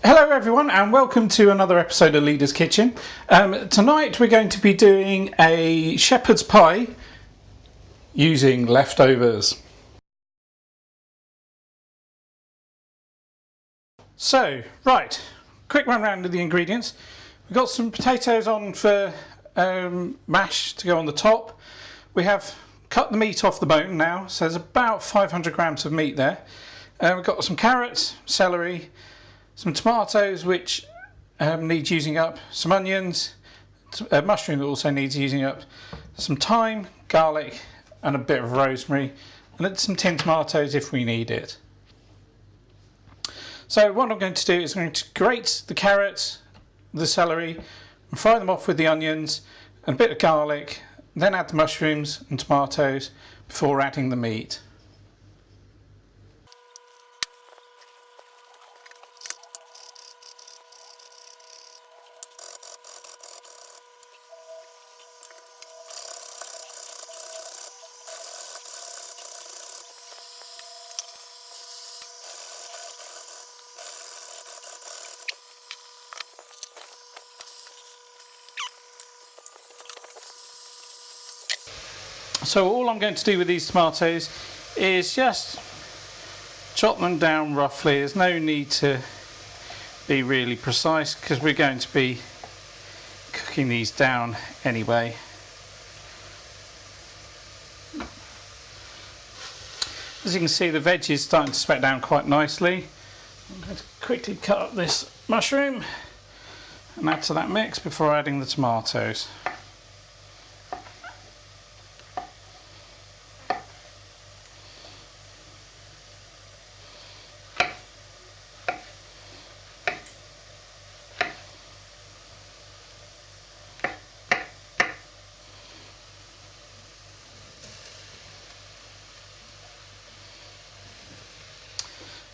Hello everyone and welcome to another episode of Leader's Kitchen. Tonight we're going to be doing a shepherd's pie using leftovers. So, right, quick run round of the ingredients. We've got some potatoes on for mash to go on the top. We have cut the meat off the bone now, so there's about 500 grams of meat there. We've got some carrots, celery, some tomatoes which needs using up, some onions, mushroom that also needs using up, some thyme, garlic and a bit of rosemary, and then some tinned tomatoes if we need it. So what I'm going to do is I'm going to grate the carrots, the celery and fry them off with the onions and a bit of garlic, then add the mushrooms and tomatoes before adding the meat. So all I'm going to do with these tomatoes is just chop them down roughly. There's no need to be really precise because we're going to be cooking these down anyway. As you can see, the veg is starting to sweat down quite nicely. I'm going to quickly cut up this mushroom and add to that mix before adding the tomatoes.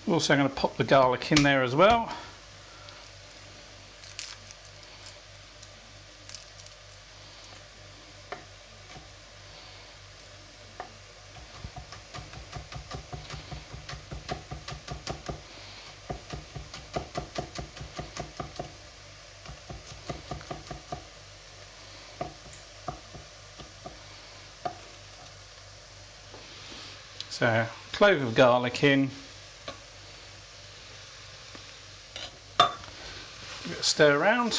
I'm also going to pop the garlic in there as well. So, a clove of garlic in. Give it a stir around.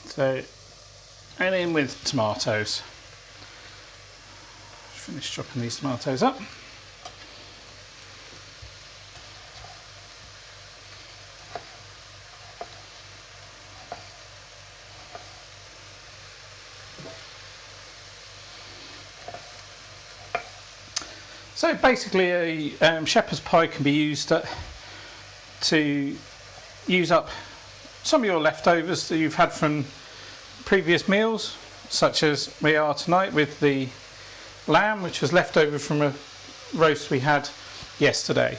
So, and in with tomatoes. Finish chopping these tomatoes up. So basically a shepherd's pie can be used to use up some of your leftovers that you've had from previous meals, such as we are tonight with the lamb, which was left over from a roast we had yesterday.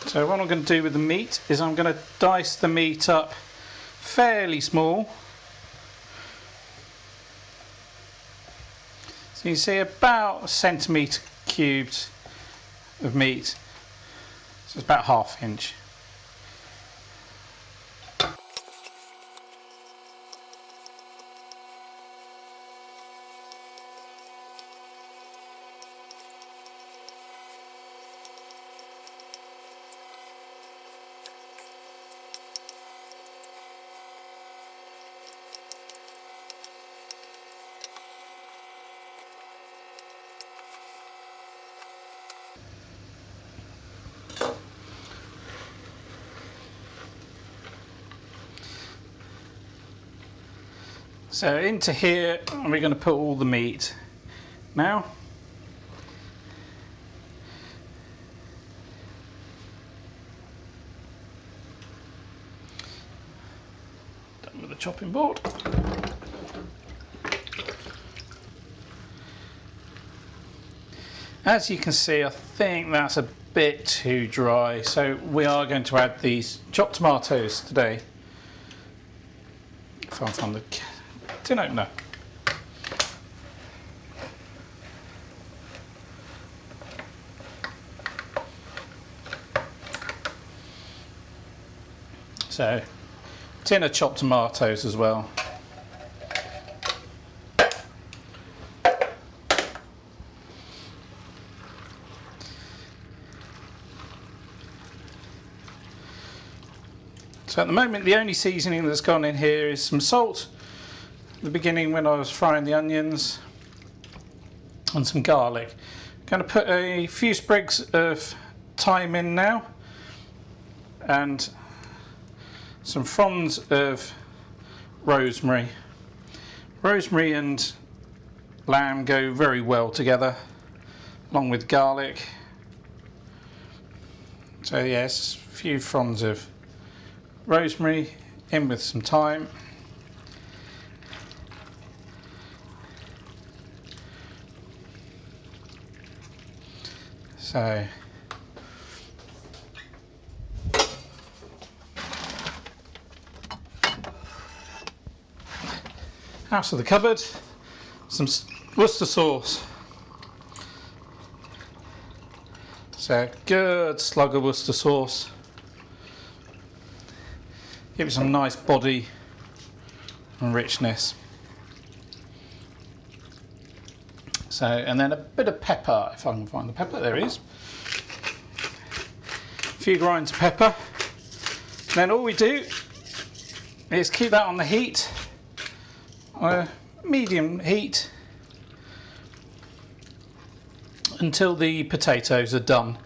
So what I'm going to do with the meat is I'm going to dice the meat up fairly small. So you can see about a centimetre cubed of meat. So it's about ½ inch. So into here we're going to put all the meat now. with the chopping board. As you can see, I think that's a bit too dry, so we are going to add these chopped tomatoes today. If I can find the tin opener. So, tin of chopped tomatoes as well. So at the moment the only seasoning that's gone in here is some salt at the beginning when I was frying the onions, and some garlic. I'm going to put a few sprigs of thyme in now and some fronds of rosemary. Rosemary and lamb go very well together, along with garlic. So yes, a few fronds of rosemary in with some thyme. So out of the cupboard, some Worcester sauce. So good slug of Worcester sauce. Give it some nice body and richness. So, and then a bit of pepper, if I can find the pepper, there it is. A few grinds of pepper. Then all we do is keep that on the heat, medium heat, until the potatoes are done.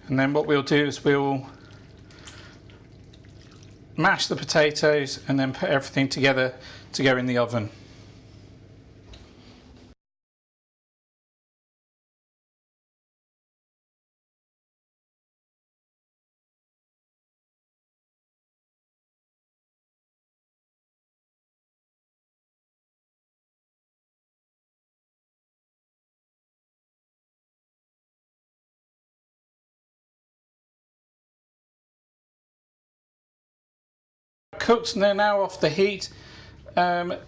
And then what we'll do is we'll mash the potatoes and then put everything together to go in the oven. Cooked and they're now off the heat. The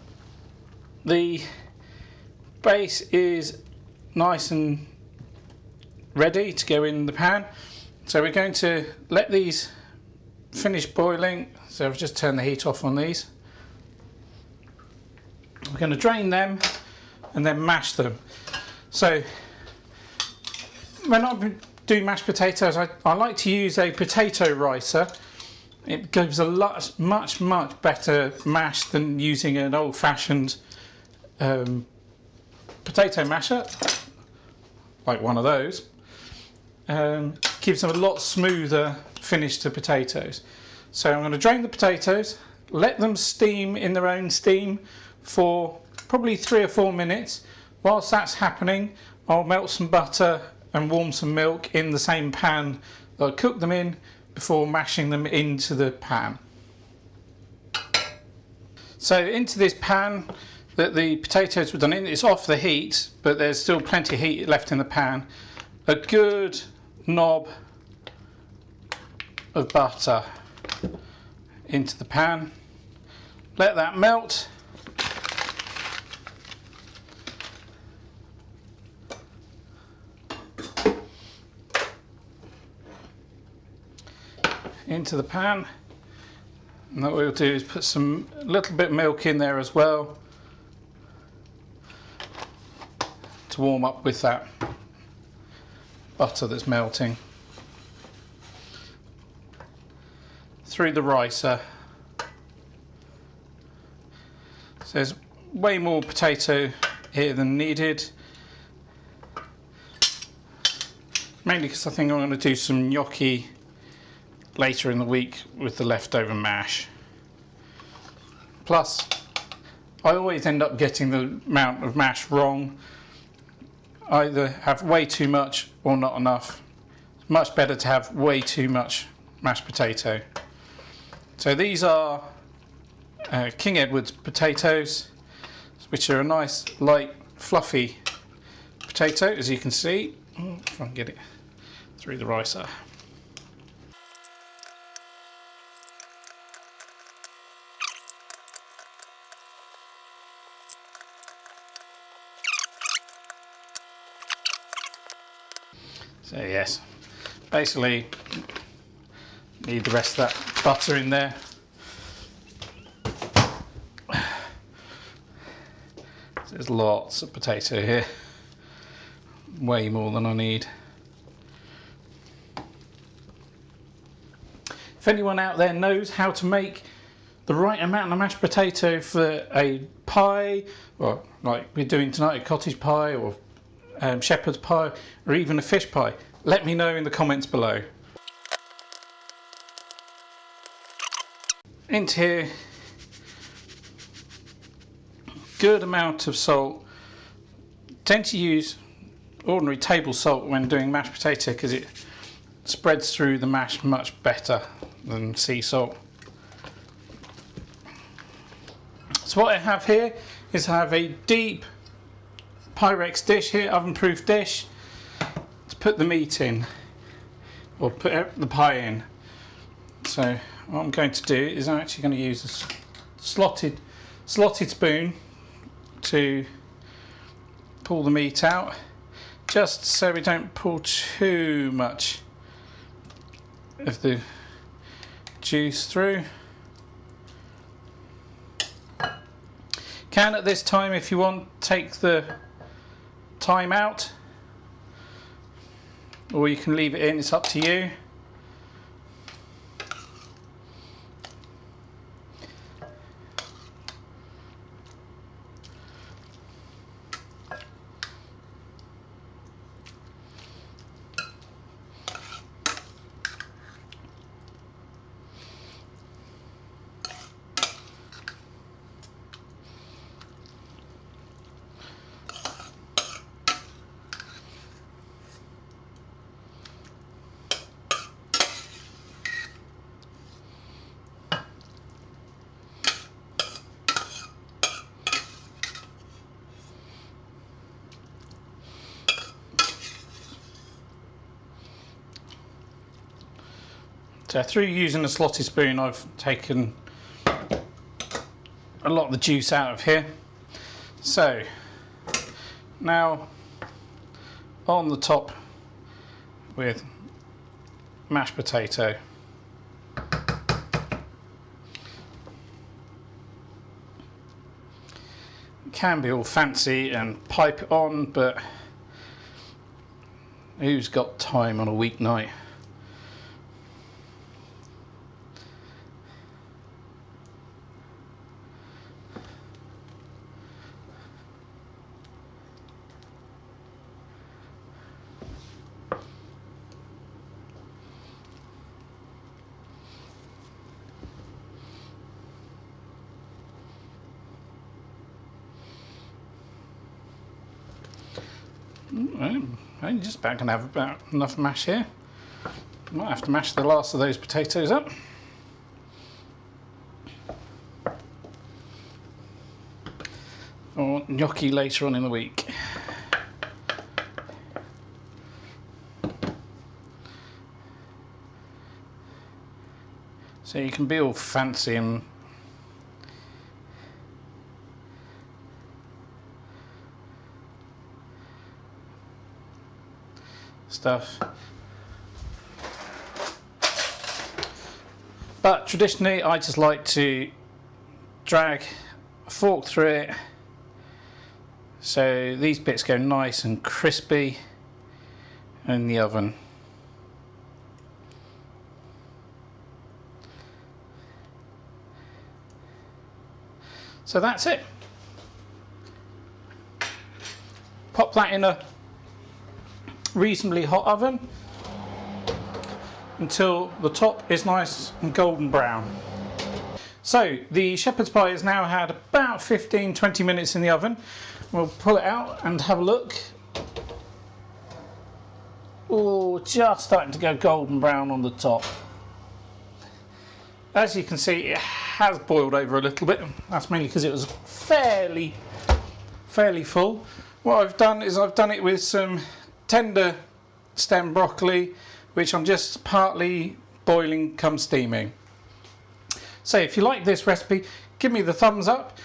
base is nice and ready to go in the pan, so we're going to let these finish boiling. So I've just turned the heat off on these. We're going to drain them and then mash them. So when I do mashed potatoes, I like to use a potato ricer. It gives a much better mash than using an old-fashioned potato masher, like one of those. Gives them a lot smoother finish to potatoes. So I'm going to drain the potatoes, let them steam in their own steam for probably 3 or 4 minutes. Whilst that's happening, I'll melt some butter and warm some milk in the same pan that I cooked them in before mashing them into the pan. So into this pan that the potatoes were done in, it's off the heat, but there's still plenty of heat left in the pan. A good knob of butter into the pan. Let that melt. Into the pan, and what we'll do is put some little bit of milk in there as well to warm up with that butter that's melting. Through the ricer. So there's way more potato here than needed, mainly because I think I'm going to do some gnocchi later in the week with the leftover mash. Plus, I always end up getting the amount of mash wrong. I either have way too much or not enough. It's much better to have way too much mashed potato. So these are King Edward's potatoes, which are a nice light fluffy potato, as you can see. If I can get it through the ricer. So yes, basically need the rest of that butter in there. There's lots of potato here, way more than I need. If anyone out there knows how to make the right amount of mashed potato for a pie, or like we're doing tonight, a cottage pie or shepherd's pie, or even a fish pie, let me know in the comments below. Into here, good amount of salt. Tend to use ordinary table salt when doing mashed potato because it spreads through the mash much better than sea salt. So what I have here is I have a deep Pyrex dish here, oven-proof dish, to put the meat in, or put the pie in. So what I'm going to do is I'm actually going to use a slotted spoon to pull the meat out, just so we don't pull too much of the juice through. Can at this time, if you want, take the thyme out, or you can leave it in, it's up to you. So through using a slotted spoon, I've taken a lot of the juice out of here. So now on the top with mashed potato. It can be all fancy and pipe it on, but who's got time on a weeknight? I'm just about going to have about enough mash here. Might have to mash the last of those potatoes up. Or gnocchi later on in the week. So you can be all fancy and stuff, but traditionally I just like to drag a fork through it so these bits go nice and crispy in the oven. So that's it. Pop that in a reasonably hot oven until the top is nice and golden brown. So the shepherd's pie has now had about 15-20 minutes in the oven. We'll pull it out and have a look. Oh, just starting to go golden brown on the top. As you can see, it has boiled over a little bit. That's mainly because it was fairly full. What I've done is I've done it with some tender stem broccoli, which I'm just partly boiling come steaming. So if you like this recipe, give me the thumbs up.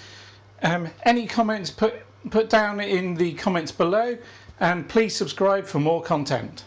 Any comments put down in the comments below, and please subscribe for more content.